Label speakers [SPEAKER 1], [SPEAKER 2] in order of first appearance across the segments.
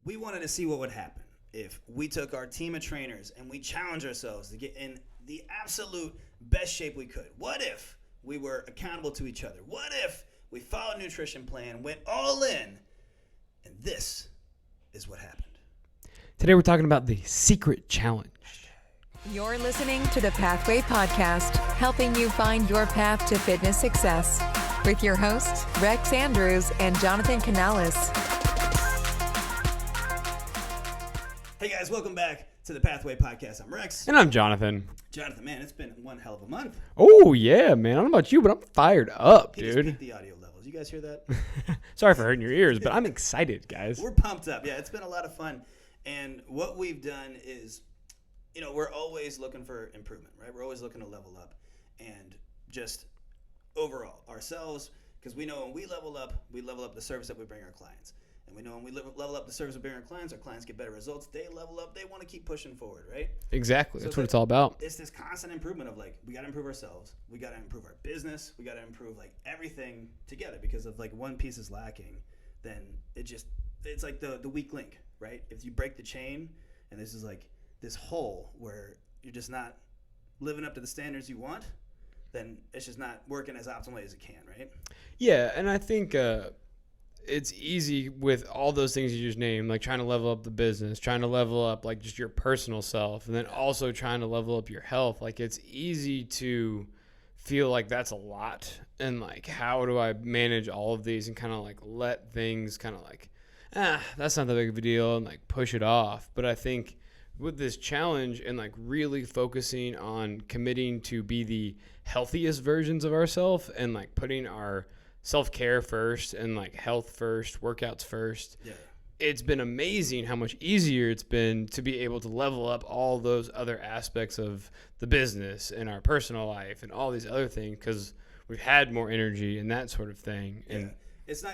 [SPEAKER 1] we wanted to see what would happen if we took our team of trainers and we challenged ourselves to get in the absolute best shape we could. What if we were accountable to each other? What if we followed a nutrition plan, went all in, and this is what happened.
[SPEAKER 2] Today we're talking about the secret challenge.
[SPEAKER 3] You're listening to the Pathway Podcast, helping you find your path to fitness success with your hosts, Rex Andrews and Jonathan Canales.
[SPEAKER 1] Hey guys, welcome back to the Pathway Podcast. I'm Rex.
[SPEAKER 2] And I'm Jonathan.
[SPEAKER 1] Jonathan, man, it's been one hell of a month.
[SPEAKER 2] Oh, yeah, man. I don't know about you, but I'm fired up,
[SPEAKER 1] He just
[SPEAKER 2] dude.
[SPEAKER 1] peaked the audio levels. You guys hear that?
[SPEAKER 2] Sorry for hurting your ears, but I'm excited, guys.
[SPEAKER 1] We're pumped up. Yeah, it's been a lot of fun. And what we've done is, we're always looking for improvement, right? We're always looking to level up and just overall ourselves, because we know when we level up the service that we bring our clients. And we know when we level up the service we bring our clients get better results. They level up. They want to keep pushing forward, right?
[SPEAKER 2] Exactly.
[SPEAKER 1] So
[SPEAKER 2] That's what it's all about.
[SPEAKER 1] It's this constant improvement of we got to improve ourselves. We got to improve our business. We got to improve everything together, because if one piece is lacking, then it's like the weak link, right? If you break the chain and this is this hole where you're just not living up to the standards you want, then it's just not working as optimally as it can, right?
[SPEAKER 2] Yeah, and I think it's easy with all those things you just named, like trying to level up the business, trying to level up just your personal self, and then also trying to level up your health. It's easy to feel like that's a lot, and how do I manage all of these and kind of let things kind of that's not that big of a deal and push it off. But I think with this challenge and really focusing on committing to be the healthiest versions of ourselves and putting our self-care first and health first, workouts first.
[SPEAKER 1] Yeah.
[SPEAKER 2] It's been amazing how much easier it's been to be able to level up all those other aspects of the business and our personal life and all these other things, because we've had more energy and that sort of thing. And
[SPEAKER 1] yeah. It's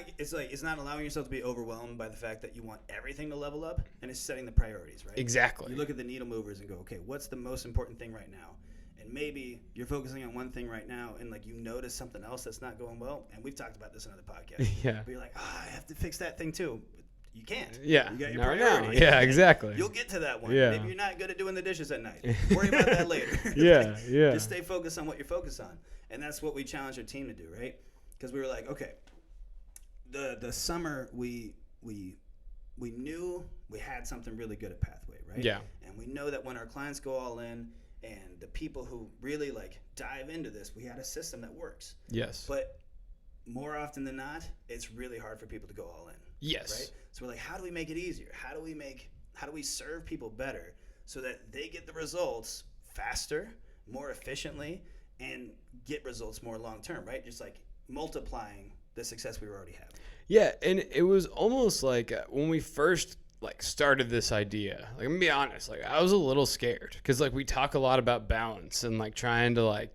[SPEAKER 1] not allowing yourself to be overwhelmed by the fact that you want everything to level up, and it's setting the priorities, right?
[SPEAKER 2] Exactly.
[SPEAKER 1] You look at the needle movers and go, okay, what's the most important thing right now? And maybe you're focusing on one thing right now, and you notice something else that's not going well. And we've talked about this in other podcasts.
[SPEAKER 2] Yeah.
[SPEAKER 1] But you're like, I have to fix that thing too. You can't.
[SPEAKER 2] Yeah.
[SPEAKER 1] You got your
[SPEAKER 2] Not right now.
[SPEAKER 1] priority.
[SPEAKER 2] Yeah, exactly.
[SPEAKER 1] You'll get to that one.
[SPEAKER 2] Yeah.
[SPEAKER 1] Maybe you're not good at doing the dishes at night. Worry about that later.
[SPEAKER 2] Yeah.
[SPEAKER 1] Just stay focused on what you're focused on. And that's what we challenged our team to do, right? Because we were like, okay, the summer we knew we had something really good at Pathway, right?
[SPEAKER 2] Yeah.
[SPEAKER 1] And we know that when our clients go all in and the people who really dive into this, we had a system that works.
[SPEAKER 2] Yes.
[SPEAKER 1] But more often than not, it's really hard for people to go all in.
[SPEAKER 2] Yes.
[SPEAKER 1] Right? So we're like, how do we make it easier? How do we serve people better so that they get the results faster, more efficiently, and get results more long term, right? Just multiplying the success we already have.
[SPEAKER 2] Yeah, and it was almost when we first started this idea, I'm gonna be honest, I was a little scared, because we talk a lot about balance and trying to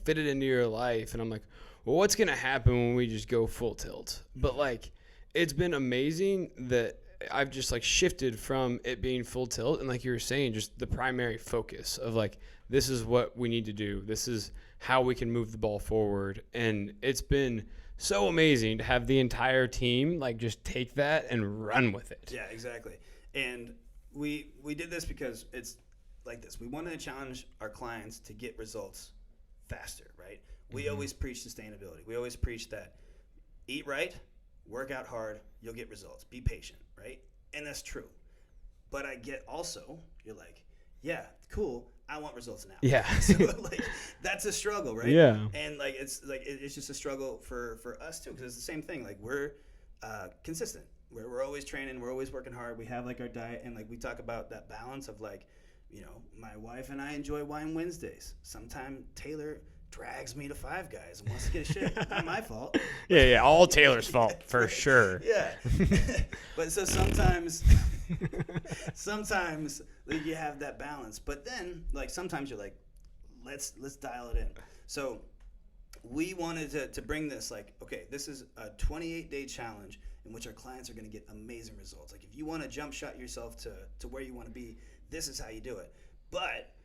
[SPEAKER 2] fit it into your life, and I'm like, well, what's gonna happen when we just go full tilt? But it's been amazing that I've just shifted from it being full tilt, and you were saying, just the primary focus of this is what we need to do, this is how we can move the ball forward. And it's been so amazing to have the entire team just take that and run with it.
[SPEAKER 1] Yeah, exactly. And we did this because it's like this. We wanted to challenge our clients to get results faster, right? We always preach sustainability. We always preach that eat right, work out hard, you'll get results. Be patient, right? And that's true. But I get also, you're like, yeah, cool, I want results now.
[SPEAKER 2] Yeah.
[SPEAKER 1] So that's a struggle, right?
[SPEAKER 2] Yeah.
[SPEAKER 1] And it's just a struggle for us too, because it's the same thing. We're consistent. We're always training. We're always working hard. We have our diet, and we talk about that balance of my wife and I enjoy Wine Wednesdays. Sometimes Taylor drags me to Five Guys and wants to get a shit. Not my fault.
[SPEAKER 2] Yeah, all Taylor's fault for sure.
[SPEAKER 1] Yeah. But so sometimes you have that balance. But then sometimes you're like, let's dial it in. So we wanted to bring this okay, this is a 28-day challenge in which our clients are going to get amazing results. If you want to jump shot yourself to where you want to be, this is how you do it. But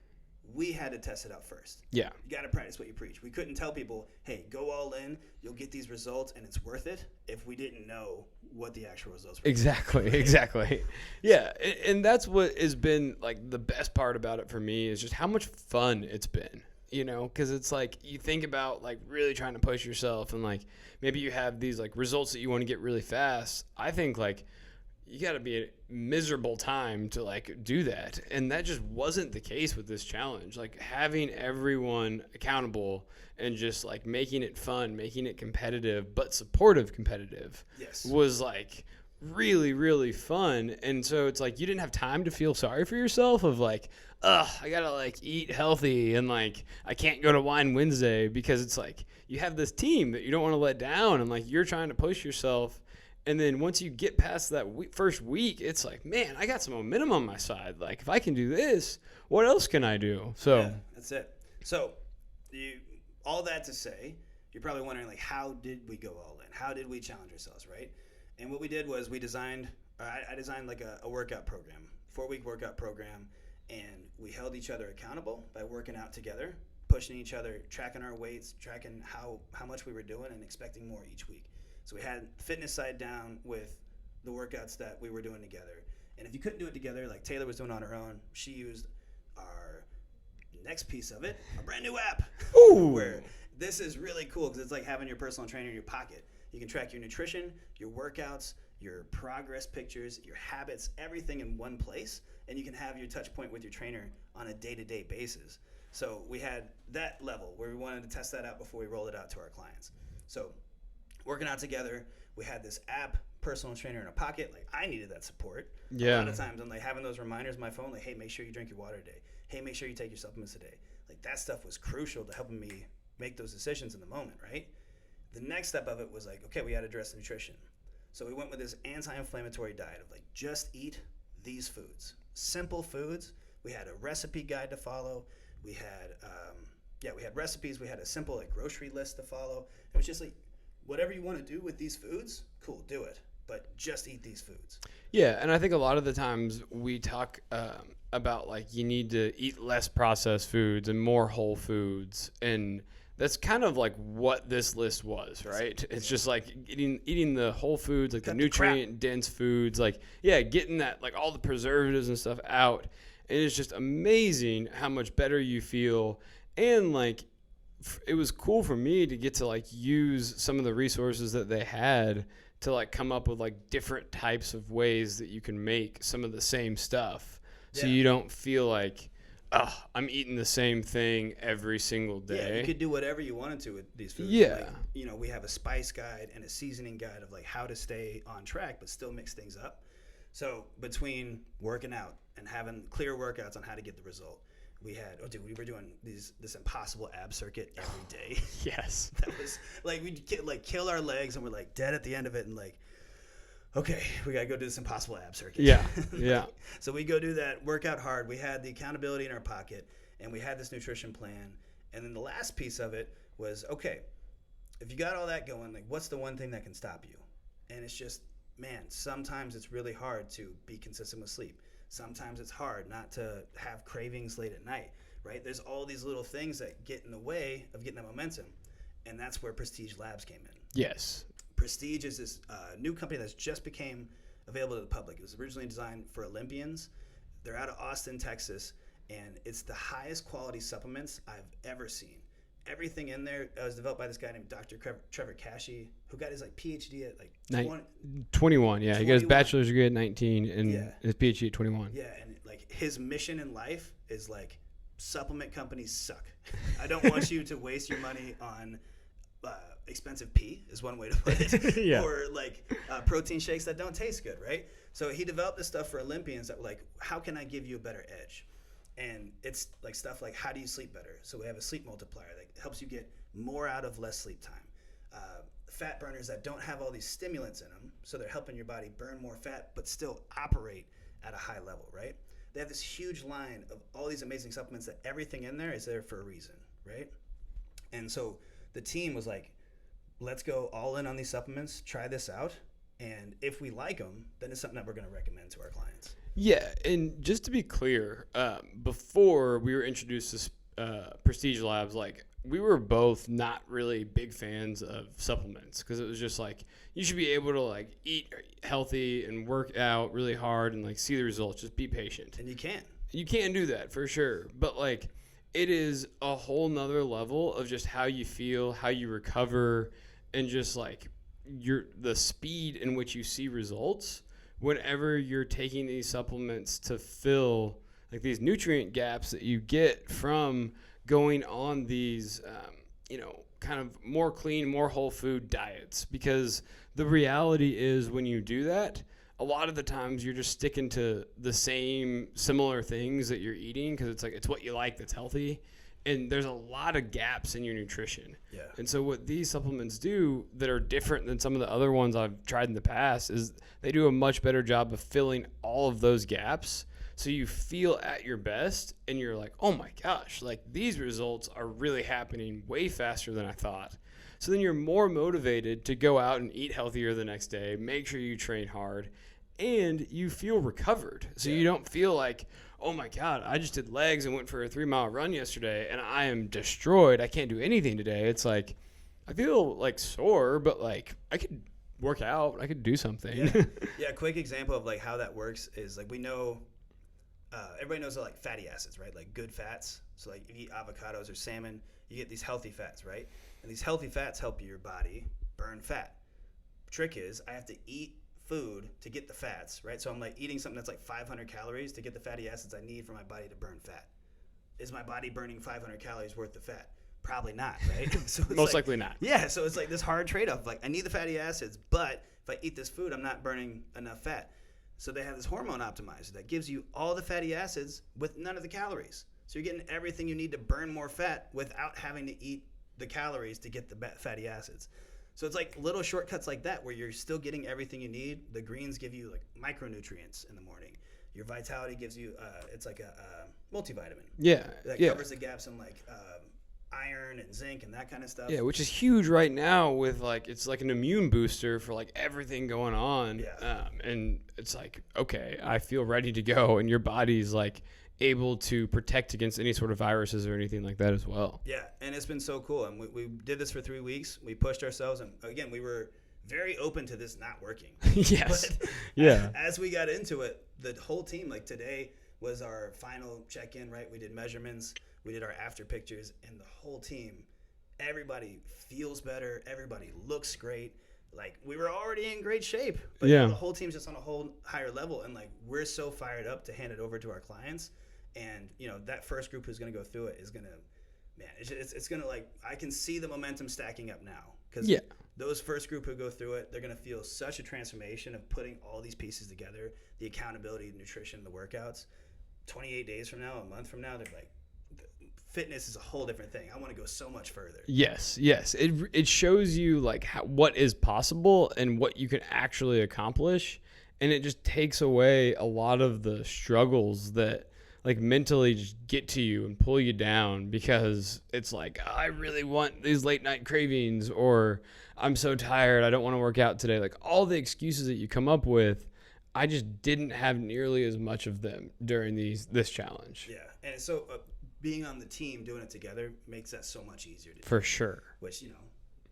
[SPEAKER 1] we had to test it out first.
[SPEAKER 2] Yeah.
[SPEAKER 1] You got to practice what you preach. We couldn't tell people, hey, go all in, you'll get these results, and it's worth it, if we didn't know what the actual results were.
[SPEAKER 2] Exactly. Yeah, and that's what has been like the best part about it for me is just how much fun it's been. Because it's like you think about like really trying to push yourself and like maybe you have these like results that you want to get really fast. I think like you got to be a miserable time to like do that. And that just wasn't the case with this challenge. Like having everyone accountable and just like making it fun, making it competitive, but supportive competitive was like really, really fun. And so it's like you didn't have time to feel sorry for yourself of like, I gotta like eat healthy and like I can't go to Wine Wednesday, because it's like you have this team that you don't want to let down and like you're trying to push yourself. And then once you get past that first week, it's like, man, I got some momentum on my side. Like if I can do this, what else can I do? So
[SPEAKER 1] yeah, that's it. So all that to say, you're probably wondering like, how did we go all in? How did we challenge ourselves, right? And what we did was I designed like a workout program, 4-week workout program. And we held each other accountable by working out together, pushing each other, tracking our weights, tracking how much we were doing, and expecting more each week. So we had the fitness side down with the workouts that we were doing together. And if you couldn't do it together, like Taylor was doing on her own, she used our next piece of it, a brand new app.
[SPEAKER 2] Ooh.
[SPEAKER 1] Where this is really cool because it's like having your personal trainer in your pocket. You can track your nutrition, your workouts, your progress pictures, your habits, everything in one place. And you can have your touch point with your trainer on a day-to-day basis. So we had that level where we wanted to test that out before we rolled it out to our clients. So working out together, we had this app, personal trainer in a pocket. Like I needed that support.
[SPEAKER 2] Yeah.
[SPEAKER 1] A lot of times I'm like having those reminders on my phone, like, hey, make sure you drink your water today. Hey, make sure you take your supplements today. Like that stuff was crucial to helping me make those decisions in the moment, right? The next step of it was like, okay, we had to address nutrition. So we went with this anti-inflammatory diet of like, just eat these foods. Simple foods. We had a recipe guide to follow. We had recipes. We had a simple like grocery list to follow. It was just like, whatever you want to do with these foods, cool, do it. But just eat these foods.
[SPEAKER 2] Yeah, and I think a lot of the times we talk about like you need to eat less processed foods and more whole foods, and that's kind of like what this list was, right? It's just like eating the whole foods, like the nutrient dense foods, like getting that like all the preservatives and stuff out. And it's just amazing how much better you feel. And like it was cool for me to get to like use some of the resources that they had to like come up with like different types of ways that you can make some of the same stuff. So you don't feel like, I'm eating the same thing every single day.
[SPEAKER 1] Yeah, you could do whatever you wanted to with these foods.
[SPEAKER 2] Yeah.
[SPEAKER 1] Like, we have a spice guide and a seasoning guide of like how to stay on track but still mix things up. So between working out and having clear workouts on how to get the result, we were doing this impossible ab circuit every day.
[SPEAKER 2] Yes.
[SPEAKER 1] That was like we'd kill our legs and we're like dead at the end of it and like, okay, we got to go do this impossible ab circuit.
[SPEAKER 2] Yeah.
[SPEAKER 1] So we go do that, work out hard. We had the accountability in our pocket, and we had this nutrition plan. And then the last piece of it was, okay, if you got all that going, like, what's the one thing that can stop you? And it's just, man, sometimes it's really hard to be consistent with sleep. Sometimes it's hard not to have cravings late at night, right? There's all these little things that get in the way of getting that momentum. And that's where Prestige Labs came in.
[SPEAKER 2] Yes.
[SPEAKER 1] Prestige is this new company that's just became available to the public. It was originally designed for Olympians. They're out of Austin, Texas, and it's the highest quality supplements I've ever seen. Everything in there was developed by this guy named Dr. Trevor Kashey, who got his like PhD at like
[SPEAKER 2] 21. Yeah, 21. He got his bachelor's degree at 19 and his PhD at 21.
[SPEAKER 1] Yeah, and like his mission in life is like, supplement companies suck. I don't want you to waste your money on expensive pee is one way to put it. Or like protein shakes that don't taste good, right? So he developed this stuff for Olympians that were like, how can I give you a better edge? And it's like stuff like, how do you sleep better? So we have a sleep multiplier that helps you get more out of less sleep time. Fat burners that don't have all these stimulants in them, so they're helping your body burn more fat but still operate at a high level, right? They have this huge line of all these amazing supplements that everything in there is there for a reason, right? And so the team was like, let's go all in on these supplements, try this out, And if we like them, then it's something that we're going to recommend to our clients.
[SPEAKER 2] Yeah, and just to be clear, before we were introduced to Prestige Labs, like we were both not really big fans of supplements because it was just like you should be able to like eat healthy and work out really hard and like see the results. Just be patient.
[SPEAKER 1] And you can.
[SPEAKER 2] You can do that for sure, but like it is a whole nother level of just how you feel, how you recover, and just like the speed in which you see results whenever you're taking these supplements to fill like these nutrient gaps that you get from going on these, kind of more clean, more whole food diets. Because the reality is when you do that, a lot of the times you're just sticking to the same similar things that you're eating because it's what you like that's healthy. And there's a lot of gaps in your nutrition.
[SPEAKER 1] Yeah.
[SPEAKER 2] And so what these supplements do that are different than some of the other ones I've tried in the past is they do a much better job of filling all of those gaps. So you feel at your best and you're like, oh my gosh, like these results are really happening way faster than I thought. So then you're more motivated to go out and eat healthier the next day, make sure you train hard, and you feel recovered. So you don't feel like, oh my God, I just did legs and went for a 3-mile run yesterday and I am destroyed. I can't do anything today. It's like, I feel like sore, but like I could work out. I could do something.
[SPEAKER 1] Yeah. A quick example of like how that works is like we know, everybody knows like fatty acids, right? Like good fats. So like if you eat avocados or salmon, you get these healthy fats, right? And these healthy fats help your body burn fat. Trick is I have to eat food to get the fats, right? So I'm like eating something that's like 500 calories to get the fatty acids I need for my body to burn fat. Is my body burning 500 calories worth of fat? Probably not, right? So it's
[SPEAKER 2] Most likely not.
[SPEAKER 1] Yeah, so it's like this hard trade-off. Like I need the fatty acids, but if I eat this food, I'm not burning enough fat. So they have this hormone optimizer that gives you all the fatty acids with none of the calories. So you're getting everything you need to burn more fat without having to eat the calories to get the fatty acids. So it's like little shortcuts like that where you're still getting everything you need. The greens give you like micronutrients in the morning. Your Vitality gives you, it's like a multivitamin.
[SPEAKER 2] Yeah.
[SPEAKER 1] That covers the gaps in like iron and zinc and that kind of stuff.
[SPEAKER 2] Yeah, which is huge right now with like, it's like an immune booster for like everything going on.
[SPEAKER 1] Yeah.
[SPEAKER 2] And it's like, okay, I feel ready to go. And your body's like able to protect against any sort of viruses or anything like that as well.
[SPEAKER 1] Yeah, and it's been so cool. And we did this for 3 weeks. We pushed ourselves. And again, we were very open to this not working.
[SPEAKER 2] Yes.
[SPEAKER 1] But
[SPEAKER 2] yeah.
[SPEAKER 1] As we got into it, the whole team, like today was our final check-in, right? We did measurements. We did our after pictures. And the whole team, everybody feels better. Everybody looks great. Like we were already in great shape. But
[SPEAKER 2] Yeah.
[SPEAKER 1] the whole team's just on a whole higher level. And like we're so fired up to hand it over to our clients. And, that first group who's going to go through it is going to, man, it's going to like, I can see the momentum stacking up now. Because those first group who go through it, they're going to feel such a transformation of putting all these pieces together, the accountability, the nutrition, the workouts. 28 days from now, a month from now, they're like, fitness is a whole different thing. I want to go so much further.
[SPEAKER 2] Yes. It shows you like what is possible and what you can actually accomplish. And it just takes away a lot of the struggles that like mentally just get to you and pull you down because it's like, I really want these late night cravings, or I'm so tired, I don't want to work out today. Like all the excuses that you come up with, I just didn't have nearly as much of them during this challenge.
[SPEAKER 1] Yeah. And so being on the team, doing it together makes that so much easier to do.
[SPEAKER 2] For sure.
[SPEAKER 1] Which,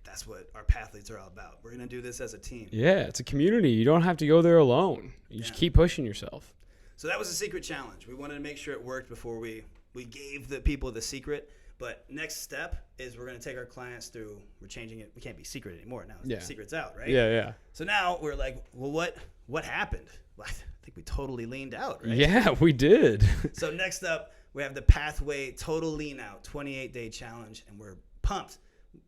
[SPEAKER 1] that's what our Pathletes are all about. We're going to do this as a team.
[SPEAKER 2] Yeah, it's a community. You don't have to go there alone. You just keep pushing yourself.
[SPEAKER 1] So that was a secret challenge. We wanted to make sure it worked before we gave the people the secret. But next step is we're going to take our clients through, we're changing it. We can't be secret anymore now. The secret's out, right?
[SPEAKER 2] Yeah.
[SPEAKER 1] So now we're like, well, what happened? Well, I think we totally leaned out, right?
[SPEAKER 2] Yeah, we did.
[SPEAKER 1] So next up, we have the Pathway Total Lean Out 28-day challenge, and we're pumped.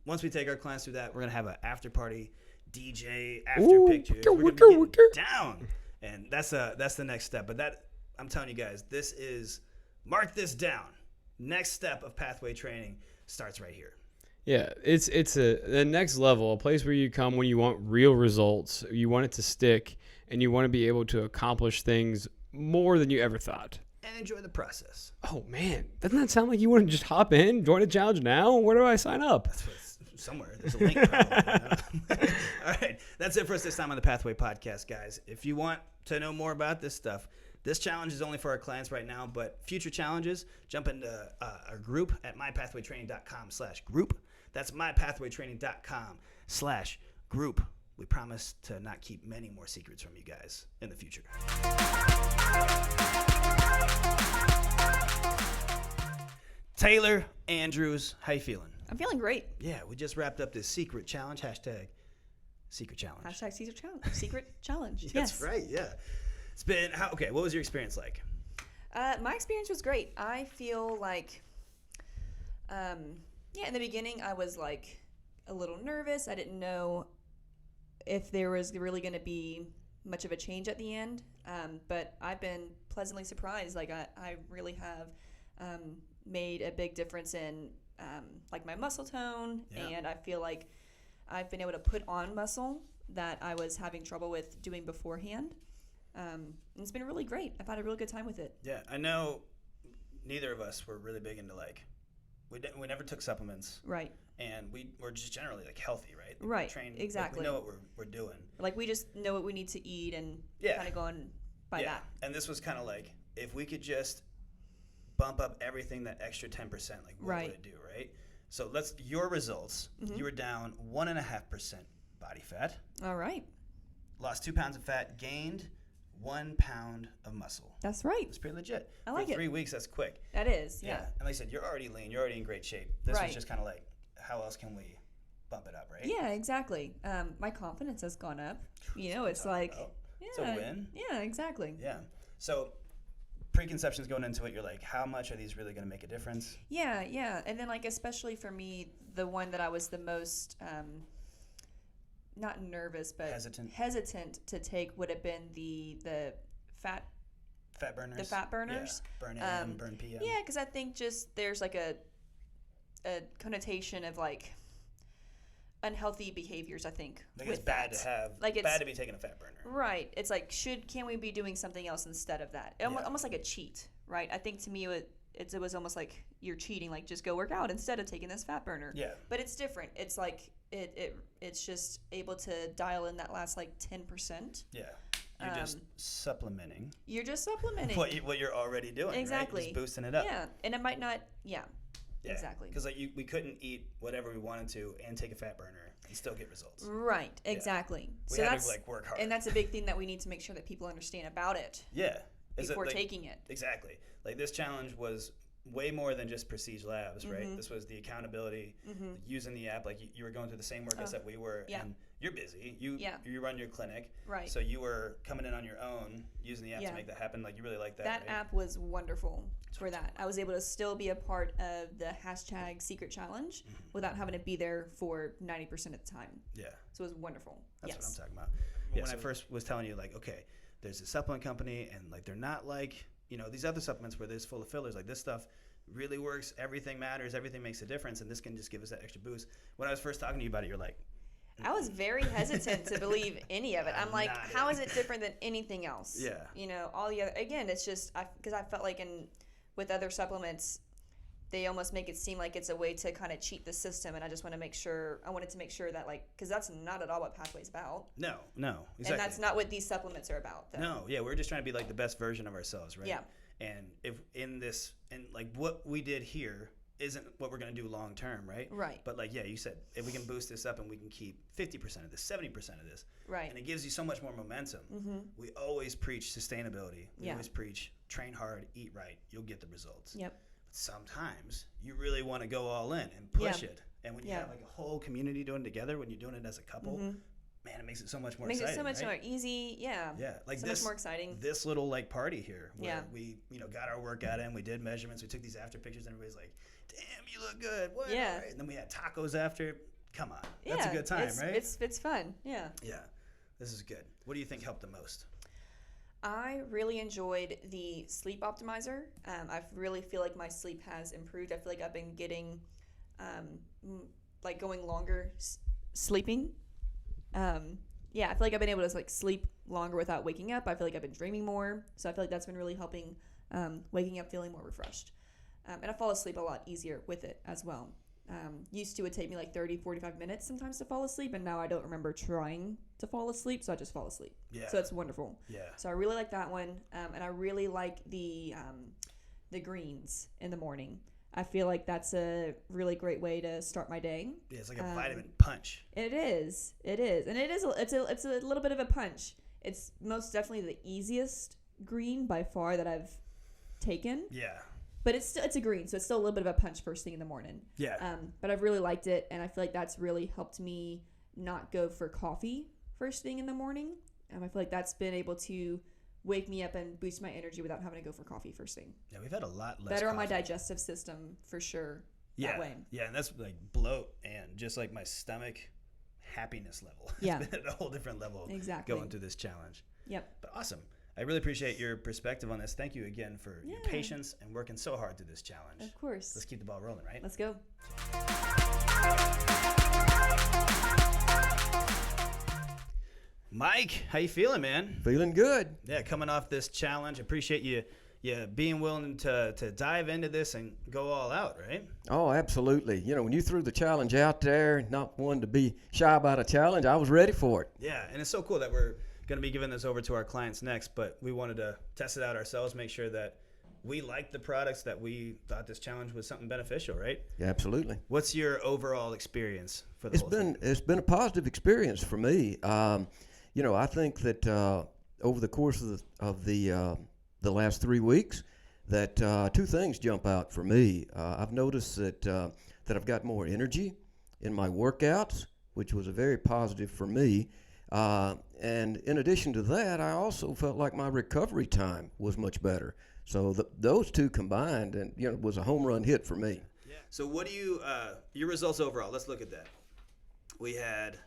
[SPEAKER 1] Once we take our clients through that, we're going to have an after party, DJ, after pictures. We're going to get down. And that's the next step. But that, I'm telling you guys, mark this down. Next step of Pathway training starts right here.
[SPEAKER 2] Yeah, it's the next level, a place where you come when you want real results, you want it to stick, and you want to be able to accomplish things more than you ever thought.
[SPEAKER 1] And enjoy the process.
[SPEAKER 2] Oh man, doesn't that sound like you want to just hop in, join a challenge now? Where do I sign up?
[SPEAKER 1] somewhere. There's a link. Probably. All right. That's it for us this time on the Pathway Podcast, guys. If you want to know more about this stuff, this challenge is only for our clients right now, but future challenges, jump into our group at mypathwaytraining.com/group. That's mypathwaytraining.com/group. We promise to not keep many more secrets from you guys in the future. Taylor Andrews, how you feeling?
[SPEAKER 4] I'm feeling great.
[SPEAKER 1] Yeah, we just wrapped up this secret challenge. Hashtag secret challenge.
[SPEAKER 4] Hashtag secret challenge. Secret challenge.
[SPEAKER 1] That's
[SPEAKER 4] Yes.
[SPEAKER 1] right, yeah. It's been, okay, what was your experience like?
[SPEAKER 4] My experience was great. I feel like, in the beginning I was like a little nervous. I didn't know if there was really going to be much of a change at the end. But I've been pleasantly surprised. Like I really have made a big difference in like my muscle tone, and I feel like I've been able to put on muscle that I was having trouble with doing beforehand. And it's been really great. I've had a really good time with it.
[SPEAKER 1] Yeah, I know neither of us were really big into like, we never took supplements.
[SPEAKER 4] Right.
[SPEAKER 1] And we were just generally like healthy, right?
[SPEAKER 4] Right,
[SPEAKER 1] Trained,
[SPEAKER 4] exactly.
[SPEAKER 1] Like, we know what we're doing.
[SPEAKER 4] Like we just know what we need to eat and kind of going by that.
[SPEAKER 1] And this was kind of like, if we could just bump up everything that extra 10%, like what would it do, right? So your results, you were down 1.5% body fat.
[SPEAKER 4] All right.
[SPEAKER 1] Lost 2 pounds of fat, gained 1 pound of muscle.
[SPEAKER 4] That's right.
[SPEAKER 1] It's pretty legit.
[SPEAKER 4] I like
[SPEAKER 1] For
[SPEAKER 4] it.
[SPEAKER 1] 3 weeks, that's quick.
[SPEAKER 4] That is, yeah.
[SPEAKER 1] And like I said, you're already lean. You're already in great shape. This
[SPEAKER 4] Right.
[SPEAKER 1] was just kind of like, how else can we bump it up, right?
[SPEAKER 4] Yeah, exactly. My confidence has gone up. You know, it's like,
[SPEAKER 1] It's a win.
[SPEAKER 4] Yeah, exactly.
[SPEAKER 1] Yeah. So preconceptions going into it, you're like, how much are these really going to make a difference?
[SPEAKER 4] Yeah, yeah. And then like, especially for me, the one that I was the most, not nervous, but hesitant to take would have been the fat
[SPEAKER 1] burners.
[SPEAKER 4] The fat burners.
[SPEAKER 1] Yeah. Burn AM, burn PM.
[SPEAKER 4] Yeah, because I think just there's like a connotation of like unhealthy behaviors, I think.
[SPEAKER 1] Like it's bad to have,
[SPEAKER 4] like
[SPEAKER 1] bad to be taking a fat burner.
[SPEAKER 4] Right. It's like, can we be doing something else instead of that? Almost like a cheat, right? I think to me it was almost like you're cheating, like just go work out instead of taking this fat burner.
[SPEAKER 1] Yeah.
[SPEAKER 4] But it's different. It's like it's just able to dial in that last like 10%.
[SPEAKER 1] Yeah. You're just supplementing.
[SPEAKER 4] You're just supplementing
[SPEAKER 1] what you're already doing.
[SPEAKER 4] Exactly.
[SPEAKER 1] Right? Just boosting it up.
[SPEAKER 4] Yeah, and it might not. Yeah. Exactly.
[SPEAKER 1] Because like we couldn't eat whatever we wanted to and take a fat burner and still get results.
[SPEAKER 4] Right. Exactly.
[SPEAKER 1] We
[SPEAKER 4] so
[SPEAKER 1] had
[SPEAKER 4] that's
[SPEAKER 1] to like work hard.
[SPEAKER 4] and that's a big thing that we need to make sure that people understand about it.
[SPEAKER 1] Yeah.
[SPEAKER 4] Before taking it.
[SPEAKER 1] Exactly. Like this challenge was way more than just Prestige Labs, right? This was the accountability, using the app. Like you were going through the same workouts that we were, and you're busy. You run your clinic,
[SPEAKER 4] right?
[SPEAKER 1] So you were coming in on your own, using the app to make that happen. Like you really like that.
[SPEAKER 4] That app was wonderful for that. I was able to still be a part of the hashtag Secret Challenge without having to be there for 90% of the time.
[SPEAKER 1] Yeah.
[SPEAKER 4] So it was wonderful.
[SPEAKER 1] That's what I'm talking about. When I first was telling you, like, okay, there's a supplement company, and like they're not like, these other supplements where there's full of fillers. Like this stuff really works. Everything matters. Everything makes a difference, and this can just give us that extra boost. When I was first talking to you about it, you're like,
[SPEAKER 4] I was very hesitant to believe any of it. I'm like, how is it different than anything else?
[SPEAKER 1] Yeah.
[SPEAKER 4] All the other, again, it's just because I felt like with other supplements, they almost make it seem like it's a way to kind of cheat the system, and I wanted to make sure that, like, because that's not at all what Pathway's about.
[SPEAKER 1] No, exactly.
[SPEAKER 4] And that's not what these supplements are about, though.
[SPEAKER 1] No, yeah, we're just trying to be like the best version of ourselves, right?
[SPEAKER 4] Yeah.
[SPEAKER 1] And if like what we did here isn't what we're going to do long term, right?
[SPEAKER 4] Right.
[SPEAKER 1] But like, yeah, you said, if we can boost this up and we can keep 50% of this, 70% of this,
[SPEAKER 4] right,
[SPEAKER 1] and it gives you so much more momentum. We always preach sustainability. We always preach train hard, eat right, you'll get the results.
[SPEAKER 4] Yep.
[SPEAKER 1] But sometimes you really want to go all in and push it. And when you have like a whole community doing it together, when you're doing it as a couple, man, it makes it so much more exciting.
[SPEAKER 4] Makes it so much
[SPEAKER 1] right?
[SPEAKER 4] more easy. Yeah.
[SPEAKER 1] Yeah. Like
[SPEAKER 4] so much more exciting.
[SPEAKER 1] This little like party here where we, got our workout in, we did measurements, we took these after pictures, and everybody's like, damn, you look good. What?
[SPEAKER 4] Yeah.
[SPEAKER 1] Right. And then we had tacos after. Come on. That's a good time, right?
[SPEAKER 4] It's fun. Yeah.
[SPEAKER 1] Yeah. This is good. What do you think helped the most?
[SPEAKER 4] I really enjoyed the sleep optimizer. I really feel like my sleep has improved. I feel like I've been getting, like going longer sleeping. I feel like I've been able to like sleep longer without waking up. I feel like I've been dreaming more. So I feel like that's been really helping waking up feeling more refreshed. And I fall asleep a lot easier with it as well. Used to would take me like 30, 45 minutes sometimes to fall asleep, and now I don't remember trying to fall asleep, so I just fall asleep.
[SPEAKER 1] Yeah.
[SPEAKER 4] So it's wonderful.
[SPEAKER 1] Yeah.
[SPEAKER 4] So I really like that one, and I really like the greens in the morning. I feel like that's a really great way to start my day.
[SPEAKER 1] Yeah, it's like a vitamin punch.
[SPEAKER 4] It is, and it's a little bit of a punch. It's most definitely the easiest green by far that I've taken.
[SPEAKER 1] Yeah.
[SPEAKER 4] But it's a green, so it's still a little bit of a punch first thing in the morning.
[SPEAKER 1] Yeah.
[SPEAKER 4] But I've really liked it, and I feel like that's really helped me not go for coffee first thing in the morning. I feel like that's been able to wake me up and boost my energy without having to go for coffee first thing.
[SPEAKER 1] Yeah, we've had a lot less
[SPEAKER 4] Better on my
[SPEAKER 1] coffee.
[SPEAKER 4] digestive system for sure.
[SPEAKER 1] Yeah.
[SPEAKER 4] That way.
[SPEAKER 1] Yeah, and that's like bloat and just like my stomach happiness level.
[SPEAKER 4] Yeah.
[SPEAKER 1] It's been at a whole different level
[SPEAKER 4] Exactly.
[SPEAKER 1] going through this challenge.
[SPEAKER 4] Yep.
[SPEAKER 1] But awesome. I really appreciate your perspective on this. Thank you again for your
[SPEAKER 4] Yeah.
[SPEAKER 1] patience and working so hard through this challenge.
[SPEAKER 4] Of course.
[SPEAKER 1] Let's keep the ball rolling, right?
[SPEAKER 4] Let's go.
[SPEAKER 1] Mike, how you feeling, man?
[SPEAKER 5] Feeling good.
[SPEAKER 1] Yeah, coming off this challenge. Appreciate you being willing to dive into this and go all out, right?
[SPEAKER 5] Oh, absolutely. You know, when you threw the challenge out there, not one to be shy about a challenge, I was ready for it.
[SPEAKER 1] Yeah, and it's so cool that we're going to be giving this over to our clients next, but we wanted to test it out ourselves, make sure that we liked the products, that we thought this challenge was something beneficial, right?
[SPEAKER 5] Yeah, absolutely.
[SPEAKER 1] What's your overall experience for the whole thing?
[SPEAKER 5] It's been a positive experience for me. You know, I think that over the course of the last 3 weeks, that two things jump out for me. I've noticed that I've got more energy in my workouts, which was a very positive for me. And in addition to that, I also felt like my recovery time was much better. So those two combined, and you know, was a home run hit for me.
[SPEAKER 1] Yeah. So what do you, your results overall, let's look at that. We had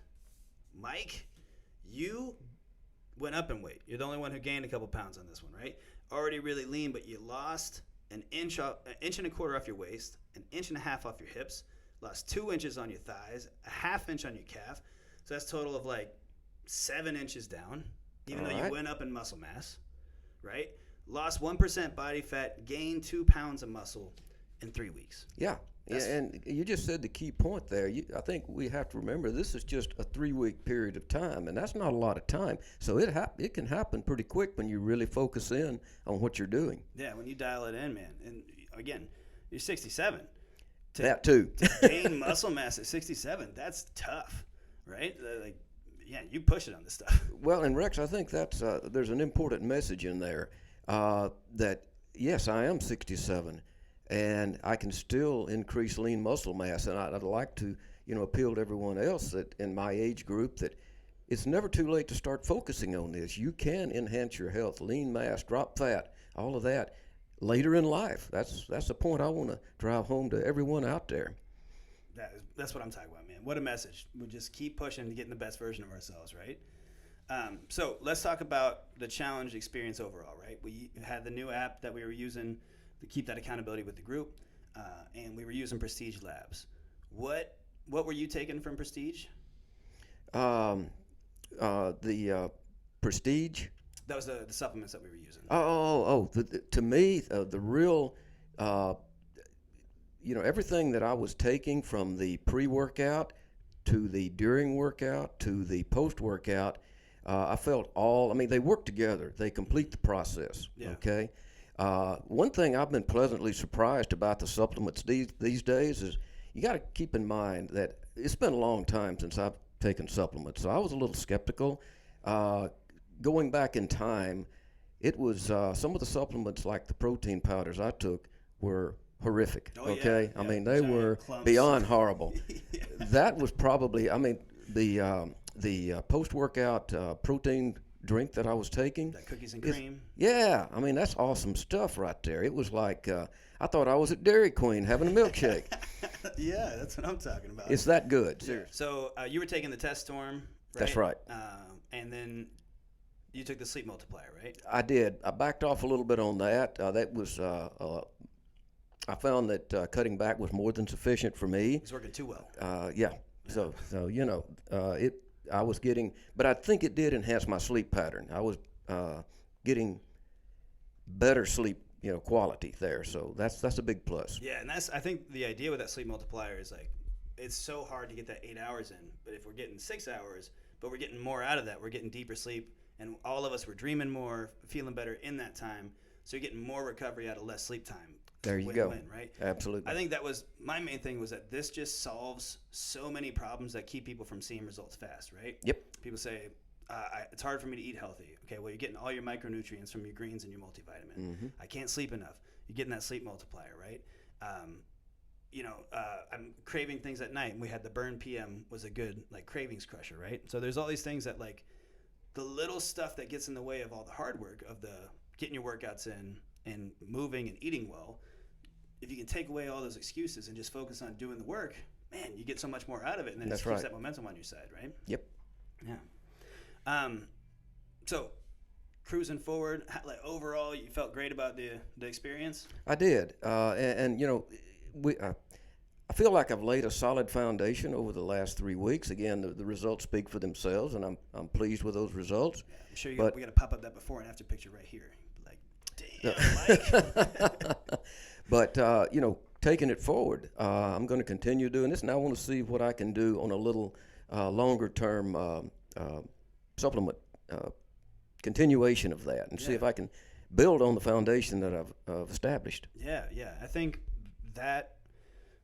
[SPEAKER 1] Mike, you went up in weight. You're the only one who gained a couple pounds on this one, right? Already really lean, but you lost an inch and a quarter off your waist, an inch and a half off your hips, lost 2 inches on your thighs, a half inch on your calf. So that's a total of like 7 inches down, even though you went up in muscle mass, right? Lost 1% body fat, gained 2 pounds of muscle in 3 weeks.
[SPEAKER 5] Yeah, and you just said the key point there. I think we have to remember this is just a 3-week period of time, and that's not a lot of time. So it can happen pretty quick when you really focus in on what you're doing.
[SPEAKER 1] Yeah, when you dial it in, man. And again, you're 67.
[SPEAKER 5] That too.
[SPEAKER 1] To gain muscle mass at 67, that's tough, right? Like, yeah, you push it on this stuff.
[SPEAKER 5] Well, and Rex, I think that's there's an important message in there that yes, I am 67. And I can still increase lean muscle mass, and I'd like to, you know, appeal to everyone else that in my age group that it's never too late to start focusing on this. You can enhance your health, lean mass, drop fat, all of that later in life. That's the point I want to drive home to everyone out there.
[SPEAKER 1] That's what I'm talking about, man. What a message. We just keep pushing to getting the best version of ourselves, right? So let's talk about the challenge experience overall, right? We had the new app that we were using to keep that accountability with the group, and we were using Prestige Labs. What were you taking from Prestige?
[SPEAKER 5] The Prestige.
[SPEAKER 1] That was the supplements that we were using.
[SPEAKER 5] To me, the real, you know, everything that I was taking from the pre-workout to the during workout to the post-workout, I felt they work together. They complete the process.
[SPEAKER 1] Yeah.
[SPEAKER 5] Okay. One thing I've been pleasantly surprised about the supplements these days is you got to keep in mind that it's been a long time since I've taken supplements, so I was a little skeptical. Going back in time, it was some of the supplements like the protein powders I took were horrific.
[SPEAKER 1] Oh,
[SPEAKER 5] okay,
[SPEAKER 1] yeah.
[SPEAKER 5] I mean they
[SPEAKER 1] Giant
[SPEAKER 5] were
[SPEAKER 1] clumps.
[SPEAKER 5] beyond horrible.
[SPEAKER 1] Yeah.
[SPEAKER 5] That was probably, the post-workout protein drink that I was taking.
[SPEAKER 1] That cookies and cream.
[SPEAKER 5] Yeah, I mean that's awesome stuff right there. It was like I thought I was at Dairy Queen having a milkshake.
[SPEAKER 1] Yeah, that's what I'm talking about.
[SPEAKER 5] It's that good. Seriously.
[SPEAKER 1] So you were taking the Test Storm, right?
[SPEAKER 5] That's right.
[SPEAKER 1] And then you took the Sleep Multiplier, right?
[SPEAKER 5] I did. I backed off a little bit on that. That was I found that cutting back was more than sufficient for me.
[SPEAKER 1] It's working too well.
[SPEAKER 5] Yeah. So you know, I was getting, but I think it did enhance my sleep pattern. I was getting better sleep, quality there. So that's a big plus.
[SPEAKER 1] Yeah, and I think the idea with that sleep multiplier is like, it's so hard to get that 8 hours in, but if we're getting 6 hours, but we're getting more out of that, we're getting deeper sleep, and all of us were dreaming more, feeling better in that time. So you're getting more recovery out of less sleep time.
[SPEAKER 5] There you go.
[SPEAKER 1] Win-win, right?
[SPEAKER 5] Absolutely.
[SPEAKER 1] I think that was my main thing, was that this just solves so many problems that keep people from seeing results fast, right?
[SPEAKER 5] Yep.
[SPEAKER 1] People say, it's hard for me to eat healthy. Okay, well, you're getting all your micronutrients from your greens and your multivitamin.
[SPEAKER 5] Mm-hmm.
[SPEAKER 1] I can't sleep enough. You're getting that sleep multiplier, right? I'm craving things at night. And we had the Burn PM was a good like cravings crusher, right? So there's all these things that like the little stuff that gets in the way of all the hard work of the getting your workouts in and moving and eating well. If you can take away all those excuses and just focus on doing the work, man, you get so much more out of it, and then it
[SPEAKER 5] That's
[SPEAKER 1] just keeps
[SPEAKER 5] right.
[SPEAKER 1] that momentum on your side, right?
[SPEAKER 5] Yep.
[SPEAKER 1] Yeah. So cruising forward, like overall, you felt great about the experience.
[SPEAKER 5] I did, and I feel like I've laid a solid foundation over the last 3 weeks. Again, the results speak for themselves, and I'm pleased with those results.
[SPEAKER 1] Yeah, I'm sure
[SPEAKER 5] But-
[SPEAKER 1] we got to pop up that before and after picture right here. Like, damn, Mike.
[SPEAKER 5] But taking it forward, I'm going to continue doing this, and I want to see what I can do on a little longer term supplement continuation of that, and see if I can build on the foundation that I've established.
[SPEAKER 1] Yeah. I think that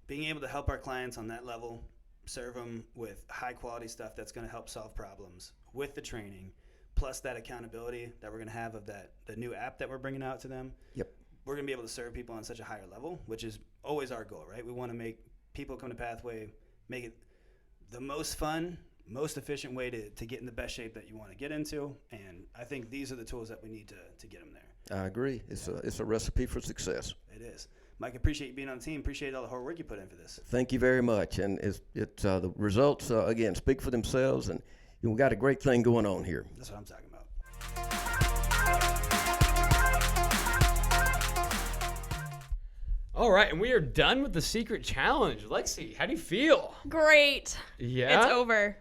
[SPEAKER 1] being able to help our clients on that level, serve them with high quality stuff that's going to help solve problems with the training, plus that accountability that we're going to have of the new app that we're bringing out to them.
[SPEAKER 5] Yep.
[SPEAKER 1] We're going to be able to serve people on such a higher level, which is always our goal, right? We want to make people come to Pathway, make it the most fun, most efficient way to get in the best shape that you want to get into. And I think these are the tools that we need to get them there.
[SPEAKER 5] I agree. It's a recipe for success.
[SPEAKER 1] It is. Mike, appreciate you being on the team. Appreciate all the hard work you put in for this.
[SPEAKER 5] Thank you very much. And it's the results, again, speak for themselves. And we got a great thing going on here.
[SPEAKER 1] That's what I'm talking about.
[SPEAKER 2] All right, and we are done with the secret challenge. Lexi, how do you feel?
[SPEAKER 6] Great.
[SPEAKER 2] Yeah?
[SPEAKER 6] It's over.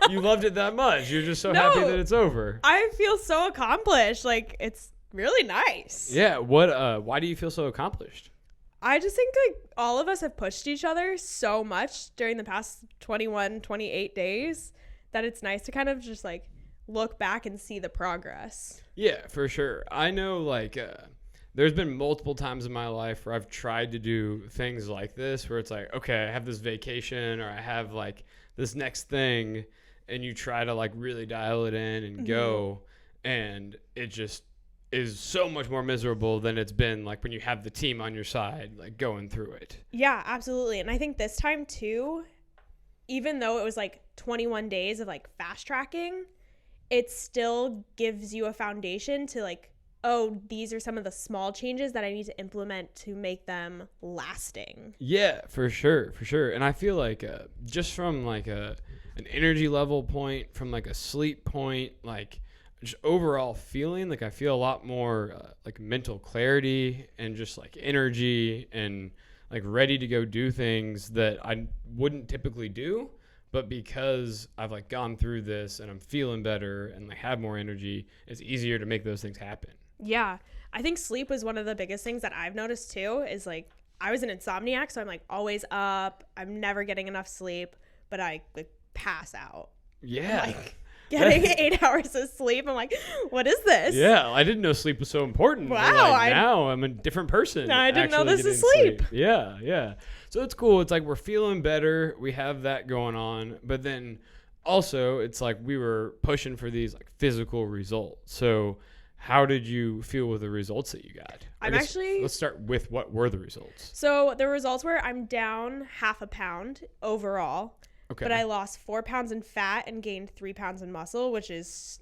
[SPEAKER 2] You loved it that much. You're just so happy
[SPEAKER 6] No.
[SPEAKER 2] that it's over.
[SPEAKER 6] I feel so accomplished. Like, it's really nice.
[SPEAKER 2] Yeah, why do you feel so accomplished?
[SPEAKER 6] I just think, like, all of us have pushed each other so much during the past 21, 28 days that it's nice to kind of just, like, look back and see the progress.
[SPEAKER 2] Yeah, for sure. I know, like, there's been multiple times in my life where I've tried to do things like this, where it's like, okay, I have this vacation or I have, like, this next thing, and you try to, like, really dial it in and go, and it just is so much more miserable than it's been, like, when you have the team on your side, like, going through it.
[SPEAKER 6] Yeah, absolutely. And I think this time, too, even though it was, like, 21 days of, like, fast tracking, it still gives you a foundation to, like, oh, these are some of the small changes that I need to implement to make them lasting.
[SPEAKER 2] Yeah, for sure. And I feel like just from like an energy level point, from like a sleep point, like just overall feeling, like I feel a lot more like mental clarity and just like energy and like ready to go do things that I wouldn't typically do. But because I've like gone through this and I'm feeling better and like have more energy, it's easier to make those things happen.
[SPEAKER 6] Yeah. I think sleep was one of the biggest things that I've noticed too, is like I was an insomniac, so I'm like always up. I'm never getting enough sleep, but I like pass out.
[SPEAKER 2] Yeah.
[SPEAKER 6] Like getting 8 hours of sleep. I'm like, what is this?
[SPEAKER 2] Yeah, I didn't know sleep was so important.
[SPEAKER 6] Wow,
[SPEAKER 2] Like, now I'm a different person.
[SPEAKER 6] I didn't know
[SPEAKER 2] actually
[SPEAKER 6] this is
[SPEAKER 2] getting
[SPEAKER 6] sleep.
[SPEAKER 2] Yeah. So it's cool. It's like we're feeling better. We have that going on. But then also it's like we were pushing for these like physical results. So how did you feel with the results that you got? Let's start with what were the results.
[SPEAKER 6] So the results were I'm down 0.5 pound overall.
[SPEAKER 2] Okay.
[SPEAKER 6] But I lost 4 pounds in fat and gained 3 pounds in muscle, which is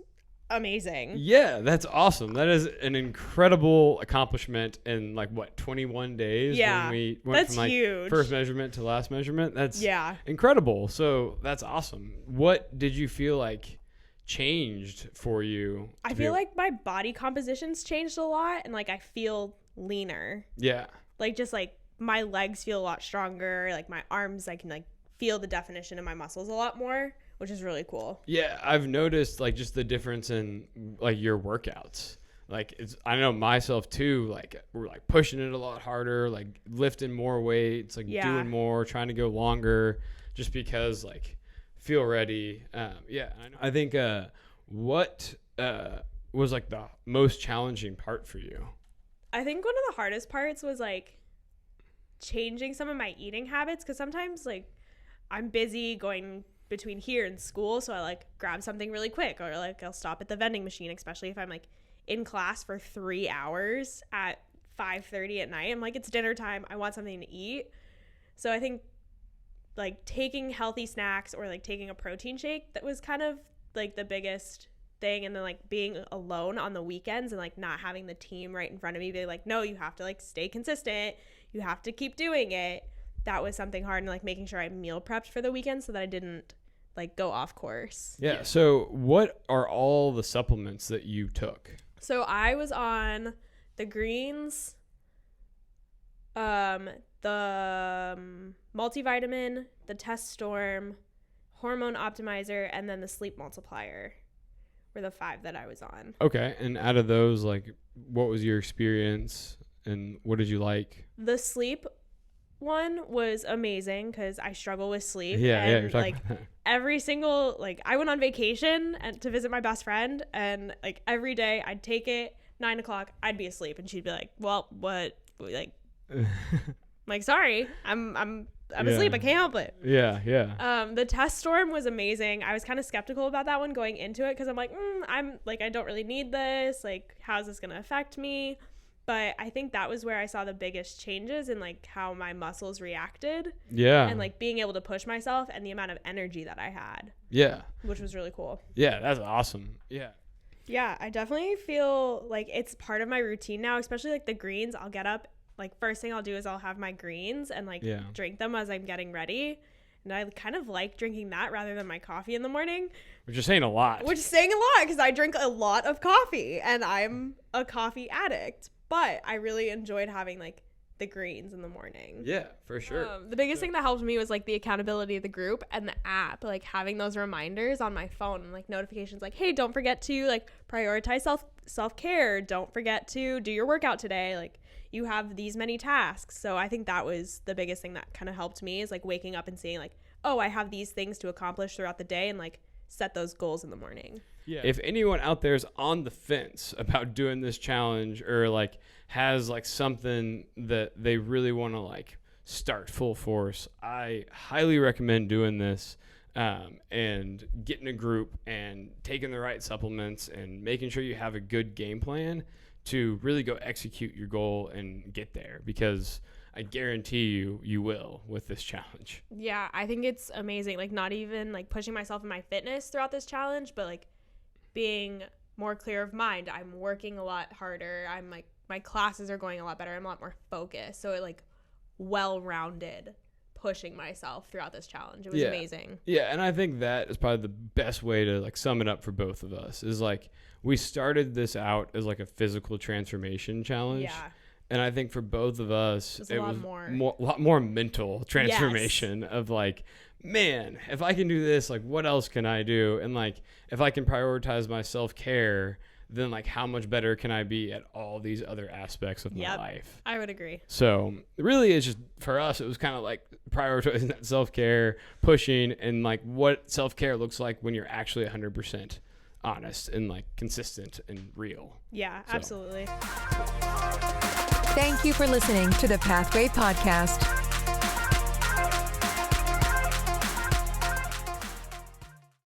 [SPEAKER 6] amazing.
[SPEAKER 2] Yeah, that's awesome. That is an incredible accomplishment in like what 21 days.
[SPEAKER 6] Yeah,
[SPEAKER 2] when we went
[SPEAKER 6] that's
[SPEAKER 2] from like
[SPEAKER 6] huge.
[SPEAKER 2] first measurement to last measurement. That's
[SPEAKER 6] Yeah.
[SPEAKER 2] incredible. So that's awesome. What did you feel like changed for you?
[SPEAKER 6] I feel like my body composition's changed a lot, and like I feel leaner.
[SPEAKER 2] Yeah.
[SPEAKER 6] Like just like my legs feel a lot stronger. Like my arms, I can like feel the definition in my muscles a lot more, which is really cool.
[SPEAKER 2] Yeah, I've noticed like just the difference in like your workouts. like I know myself too, like we're like pushing it a lot harder, like lifting more weights, like doing more, trying to go longer, just because like feel ready. I think what was like the most challenging part for you?
[SPEAKER 6] I think one of the hardest parts was like changing some of my eating habits, because sometimes like I'm busy going between here and school, so I like grab something really quick, or like I'll stop at the vending machine, especially if I'm like in class for 3 hours at 5:30 at night. I'm like, it's dinner time, I want something to eat. So I think like taking healthy snacks or like taking a protein shake, that was kind of like the biggest thing. And then like being alone on the weekends and like not having the team right in front of me be like, no, you have to like stay consistent, you have to keep doing it. That was something hard. And like making sure I meal prepped for the weekend so that I didn't like go off course.
[SPEAKER 2] Yeah. So what are all the supplements that you took?
[SPEAKER 6] So I was on the greens, the multivitamin, the Test Storm, hormone optimizer, and then the sleep multiplier were the 5 that I was on.
[SPEAKER 2] Okay. And out of those, like, what was your experience and what did you like?
[SPEAKER 6] The sleep one was amazing because I struggle with sleep.
[SPEAKER 2] Yeah,
[SPEAKER 6] and
[SPEAKER 2] you're talking
[SPEAKER 6] like
[SPEAKER 2] about that.
[SPEAKER 6] every single, like I went on vacation and to visit my best friend, and like every day I'd take it, 9 o'clock, I'd be asleep, and she'd be like, well, what, like, I'm like, sorry, I'm asleep, I can't help it.
[SPEAKER 2] Yeah.
[SPEAKER 6] The Test Storm was amazing. I was kind of skeptical about that one going into it because I'm like, I don't really need this. Like, how's this gonna affect me? But I think that was where I saw the biggest changes in like how my muscles reacted.
[SPEAKER 2] Yeah.
[SPEAKER 6] And like being able to push myself and the amount of energy that I had.
[SPEAKER 2] Yeah.
[SPEAKER 6] Which was really cool.
[SPEAKER 2] Yeah, that's awesome. Yeah.
[SPEAKER 6] Yeah, I definitely feel like it's part of my routine now, especially like the greens. I'll get up, like first thing I'll do is I'll have my greens and like drink them as I'm getting ready. And I kind of like drinking that rather than my coffee in the morning.
[SPEAKER 2] Which is saying a lot.
[SPEAKER 6] Which is saying a lot because I drink a lot of coffee and I'm a coffee addict. But I really enjoyed having like the greens in the morning.
[SPEAKER 2] Yeah, for sure.
[SPEAKER 6] The biggest thing that helped me was like the accountability of the group and the app, like having those reminders on my phone and like notifications like, hey, don't forget to like prioritize self-care. Don't forget to do your workout today. Like you have these many tasks. So I think that was the biggest thing that kind of helped me is like waking up and seeing like, oh, I have these things to accomplish throughout the day and like set those goals in the morning.
[SPEAKER 2] Yeah. If anyone out there is on the fence about doing this challenge or like has like something that they really want to like start full force, I highly recommend doing this and getting a group and taking the right supplements and making sure you have a good game plan to really go execute your goal and get there, because I guarantee you will with this challenge.
[SPEAKER 6] Yeah, I think it's amazing. Like not even like pushing myself in my fitness throughout this challenge, but like being more clear of mind. I'm working a lot harder. I'm like, my classes are going a lot better. I'm a lot more focused. So it like well-rounded pushing myself throughout this challenge. It was amazing.
[SPEAKER 2] Yeah. And I think that is probably the best way to like sum it up for both of us is like, we started this out as like a physical transformation challenge.
[SPEAKER 6] Yeah.
[SPEAKER 2] And I think for both of us,
[SPEAKER 6] it was
[SPEAKER 2] a lot more mental transformation of like, man, if I can do this, like what else can I do? And like, if I can prioritize my self-care, then like how much better can I be at all these other aspects of my life?
[SPEAKER 6] I would agree.
[SPEAKER 2] So really it's just, for us, it was kind of like prioritizing that self-care, pushing, and like what self-care looks like when you're actually 100% honest and like consistent and real.
[SPEAKER 6] Yeah, absolutely.
[SPEAKER 3] Thank you for listening to the Pathway Podcast.